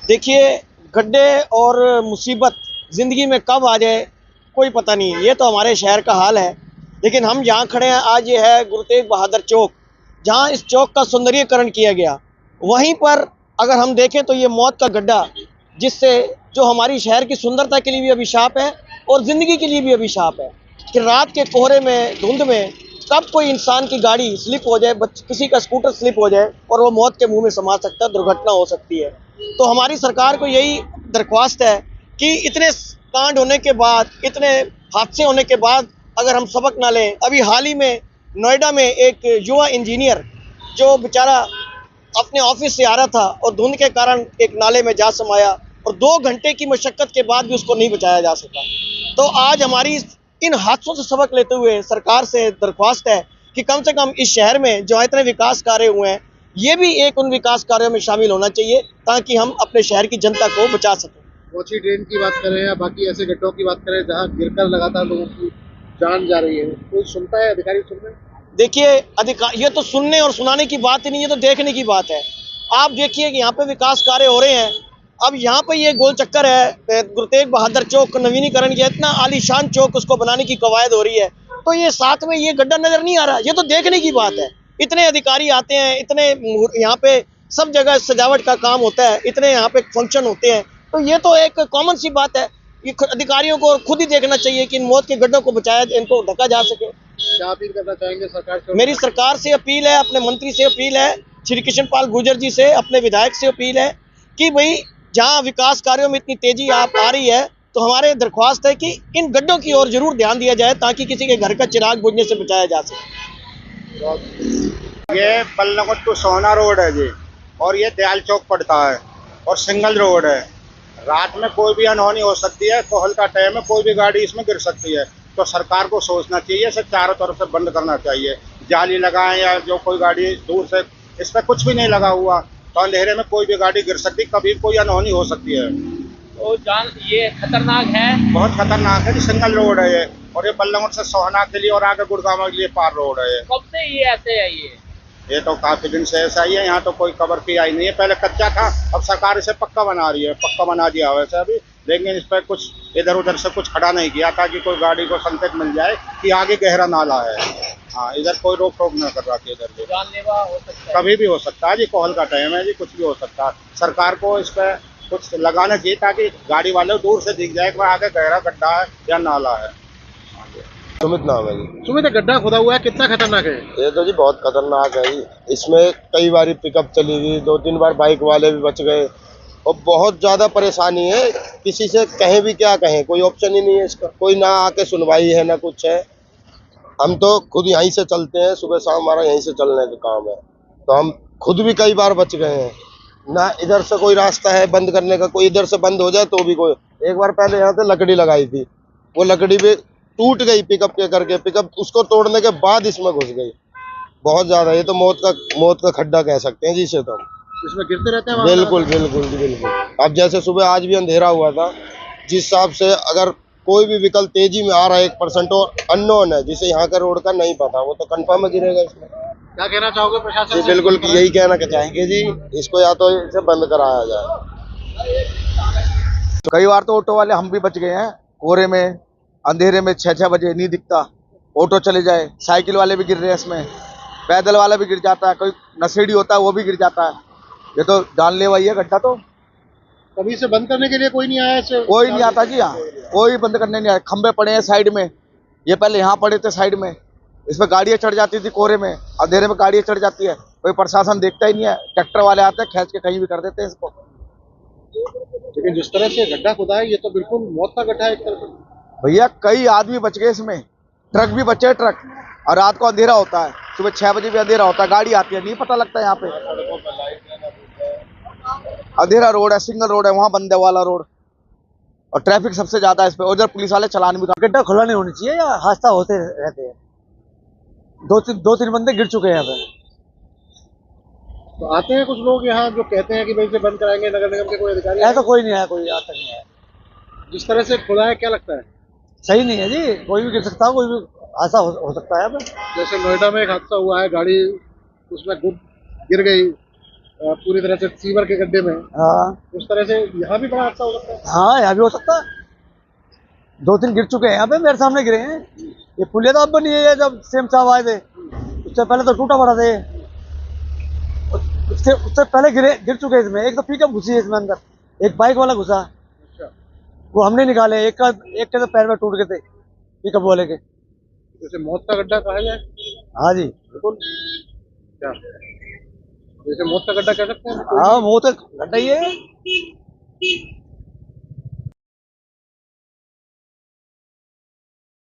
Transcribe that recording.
देखिए, गड्ढे और मुसीबत ज़िंदगी में कब आ जाए कोई पता नहीं। ये तो हमारे शहर का हाल है। लेकिन हम जहाँ खड़े हैं आज, ये है गुरु तेग बहादुर चौक, जहाँ इस चौक का सौंदर्यीकरण किया गया। वहीं पर अगर हम देखें तो ये मौत का गड्ढा, जिससे जो हमारी शहर की सुंदरता के लिए भी अभिशाप है और ज़िंदगी के लिए भी अभिशाप है कि रात के कोहरे में, धुंध में कब कोई इंसान की गाड़ी स्लिप हो जाए, किसी का स्कूटर स्लिप हो जाए और वो मौत के मुंह में समा सकता है, दुर्घटना हो सकती है। तो हमारी सरकार को यही दरख्वास्त है कि इतने कांड होने के बाद, इतने हादसे होने के बाद अगर हम सबक ना लें। अभी हाल ही में नोएडा में एक युवा इंजीनियर जो बेचारा अपने ऑफिस से आ रहा था और धुंध के कारण एक नाले में जा समाया और 2 घंटे की मशक्कत के बाद भी उसको नहीं बचाया जा सका। तो आज हमारी इन हादसों से सबक लेते हुए सरकार से दरख्वास्त है कि कम से कम इस शहर में जो इतने विकास कार्य हुए हैं, ये भी एक उन विकास कार्यों में शामिल होना चाहिए ताकि हम अपने शहर की जनता को बचा सकें। कोची ड्रेन की बात करें या बाकी ऐसे गड्ढों की बात करें जहाँ गिरकर लगातार लोगों की जान जा रही है, कोई सुनता है? अधिकारी सुन रहे हैं? देखिए, ये तो सुनने और सुनाने की बात ही नहीं, ये तो देखने की बात है। आप देखिए कि यहाँ पे विकास कार्य हो रहे हैं। अब यहाँ पे ये गोल चक्कर है, गुरु तेग बहादुर चौक का नवीनीकरण किया, इतना आलीशान चौक उसको बनाने की कवायद हो रही है, तो ये साथ में ये गड्ढा नजर नहीं आ रहा। ये तो देखने की बात है। इतने अधिकारी आते हैं, इतने यहाँ पे सब जगह सजावट का काम होता है, इतने यहाँ पे फंक्शन होते हैं, तो ये तो एक कॉमन सी बात है। ये अधिकारियों को खुद ही देखना चाहिए कि इन मौत के गड्ढों को बचाया, इनको ढका जा सके। क्या अपील करना चाहेंगे सरकार से? मेरी सरकार से अपील है, अपने मंत्री से अपील है, श्री कृष्ण पाल गुर्जर जी से, अपने विधायक से अपील है कि भाई जहाँ विकास कार्यों में इतनी तेजी आ रही है, तो हमारे दरख्वास्त है कि इन गड्ढों की ओर जरूर ध्यान दिया जाए ताकि किसी के घर का चिराग बुझने से बचाया जा सके। ये बल्लभगढ़ टू सोहना रोड है जी, और ये दयाल चौक पड़ता है और सिंगल रोड है। रात में कोई भी अनहोनी हो सकती है, कोहल का टाइम है, कोई भी गाड़ी इसमें गिर सकती है। तो सरकार को सोचना चाहिए, इसे चारों तरफ से बंद करना चाहिए। जाली लगाएं या जो कोई गाड़ी दूर से, इस पर कुछ भी नहीं लगा हुआ, तो अंधेरे में कोई भी गाड़ी गिर सकती, कभी कोई अनहोनी हो सकती है। तो ये खतरनाक है, बहुत खतरनाक है जी। सिंगल रोड है ये, और ये बल्लभगढ़ से सोहना के लिए और आगे गुड़गांव के लिए पार रोड है। कब से ये ऐसे है? ये तो काफी दिन से ऐसा ही है। यहाँ तो कोई कवर की आई नहीं है, पहले कच्चा था, अब सरकार इसे पक्का बना रही है, पक्का बना दिया वैसे अभी। लेकिन इस पर कुछ इधर उधर से कुछ खड़ा नहीं किया ताकि कोई गाड़ी को संकेत मिल जाए कि आगे गहरा नाला है। हाँ, इधर कोई रोक टोक न कर रहा कि इधर भी जानलेवा हो सकता है, कभी भी हो सकता है जी। कोहल का टाइम है जी, कुछ भी हो सकता है। सरकार को इस पर कुछ लगाना चाहिए ताकि गाड़ी वाले दूर से दिख जाए कि आगे गहरा गड्ढा है या नाला है। सुमित नाम है जी। सुमित, गड्ढा खुदा हुआ है, कितना खतरनाक है? ये तो जी बहुत खतरनाक है जी। इसमें कई बार पिकअप चली गई, 2-3 बार बाइक वाले भी बच गए और बहुत ज़्यादा परेशानी है। किसी से कहें भी क्या कहें, कोई ऑप्शन ही नहीं है इसका। कोई ना आके सुनवाई है ना कुछ है। हम तो खुद यहीं से चलते हैं, सुबह शाम हमारा यहीं से चलने का काम है, तो हम खुद भी कई बार बच गए हैं। ना इधर से कोई रास्ता है बंद करने का, कोई इधर से बंद हो जाए तो भी कोई। एक बार पहले यहाँ पे लकड़ी लगाई थी, वो लकड़ी भी टूट गई पिकअप के करके, पिकअप उसको तोड़ने के बाद इसमें घुस गई। बहुत ज्यादा, ये तो मौत का खड्डा कह सकते हैं जी इसे तो हम। इसमें गिरते रहते हैं? बिल्कुल बिल्कुल जी बिल्कुल। अब जैसे सुबह आज भी अंधेरा हुआ था, जिस हिसाब से अगर कोई भी व्हीकल तेजी में आ रहा है 1% और अननोन है, जिसे यहाँ का रोड का नहीं पता, वो तो कंफर्म है गिरेगा इसमें। क्या कहना चाहोगे प्रशासन जी से? बिल्कुल यही कहना चाहेंगे जी, इसको या तो इसे बंद कराया जाए। कई बार तो ऑटो वाले हम भी बच गए हैं, कोहरे में अंधेरे में 6-6 बजे नहीं दिखता, ऑटो चले जाए। साइकिल वाले भी गिर रहे हैं इसमें, पैदल वाला भी गिर जाता है, कोई नशेड़ी होता है वो भी गिर जाता है। ये तो जानलेवा ही है गड्ढा। तो कभी इसे बंद करने के लिए कोई नहीं आया? कोई नहीं आता जी, यहाँ कोई बंद करने नहीं आया। खंबे पड़े हैं साइड में, ये पहले यहाँ पड़े थे साइड में, इसमें गाड़ियाँ चढ़ जाती थी कोहरे में, अंधेरे में गाड़ियाँ चढ़ जाती है, कोई प्रशासन देखता ही नहीं है। ट्रैक्टर वाले आते हैं, खींच के कहीं भी कर देते हैं इसको। लेकिन जिस तरह से गड्ढा खुदा है, ये तो बिल्कुल मौत का गड्ढा है एक तरह से। भैया कई आदमी बच गए इसमें, ट्रक भी बचे, ट्रक। और रात को अंधेरा होता है, सुबह 6 बजे भी अंधेरा होता है, गाड़ी आती है, नहीं पता लगता यहाँ पे। अंधेरा रोड है, सिंगल रोड है, वहाँ बंद है वाला रोड, और ट्रैफिक सबसे ज्यादा है इस पे। उधर पुलिस वाले चलान भी। गड्ढा खुला नहीं होना चाहिए, या हादसा होते रहते हैं। 2-3 बंदे गिर चुके हैं यहाँ पे। तो आते हैं कुछ लोग यहाँ जो कहते हैं कि भाई इसे बंद कराएंगे, नगर निगम के कोई अधिकारी? ऐसा कोई नहीं आया, कोई आज तक नहीं आया। जिस तरह से खुला है, क्या लगता है? सही नहीं है जी, कोई भी गिर सकता है, कोई भी हादसा हो सकता है। जैसे नोएडा में एक हादसा हुआ है, गाड़ी उसमें गिर गई, पूरी तरह से सीवर के गड्ढे में है, हाँ उस तरह से यहाँ भी बड़ा हादसा हो सकता है। हाँ, यहाँ भी हो सकता है। 2-3 गिर चुके हैं यहाँ पे, मेरे सामने गिरे हैं। ये पुलिया तो अब बनी है, जब सीएम साहब आए थे उससे पहले तो टूटा पड़ा था ये। उससे पहले गिर चुके हैं इसमें। एक तो पिकअप घुसी है इसमें अंदर, एक बाइक वाला घुसा, अच्छा, वो हमने निकाले। एक के तो पैर में टूट गए थे पिकअप वाले के। जैसे मौत का गड्ढा कहा जाए, हाँ जी बिल्कुल। क्या जैसे मौत का गड्ढा कह सकते हैं। हाँ वो तो गड्ढा ही है।